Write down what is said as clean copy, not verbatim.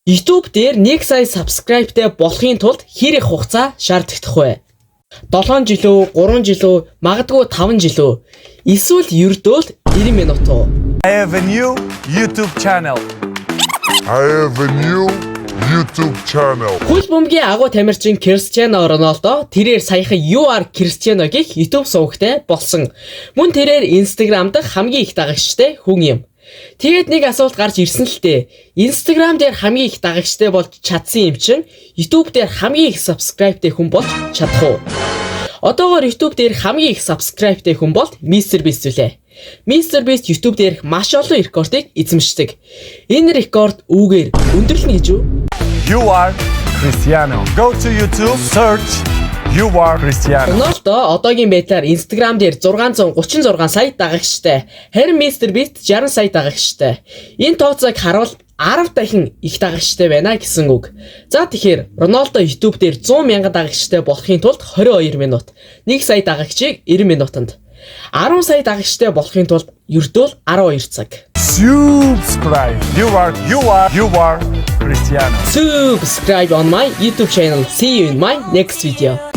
YouTube дээр 1 сая subscribe-тэй болохын тулд хэр их хугацаа шаардагдах вэ? 7 жил үү, 3 жил үү, магадгүй 5 жил үү? Эсвэл ердөө л 90 минут уу? I have a new YouTube channel. Хөл бөмбөгийн агуу тамирчин Кристиано Роналдо тэрээр саяхан UR Кристиано гэх YouTube сувагтай болсон. Мөн тэрээр Instagram дахь хамгийн их дагагчтай хүн юм. Тэгээд нэг асуулт гарч ирсэн л дээ. Instagram дээр хамгийн их дагагчтай болж чадсан юм чинь YouTube дээр хамгийн их subscribeтэй хүн болж чадах уу? Одоогоор YouTube дээр хамгийн их subscribeтэй хүн бол MrBeast үлээ. MrBeast YouTube дээрх маш олон рекордыг эзэмшдэг. Энэ рекорд үүгээр өндөрлөн гэж үү? You are Cristiano. Go to YouTube, search You are Cristiano. Рональдо одоогийн байдлаар Instagram дээр 636 сая дагагчтай. Харин MrBeast 60 сая дагагчтай. Энэ тооцоог харуул 10 дахин их дагагчтай байна гэсэн үг. За тэгэхээр Рональдо YouTube дээр 100 мянган дагагчтай болохын тулд 22 минут, 1 сая дагагчийг 90 минутанд, 10 сая дагагчтай болохын тулд ердөө 12 цаг. Subscribe. You are Cristiano. Subscribe on my YouTube channel. See you in my next video.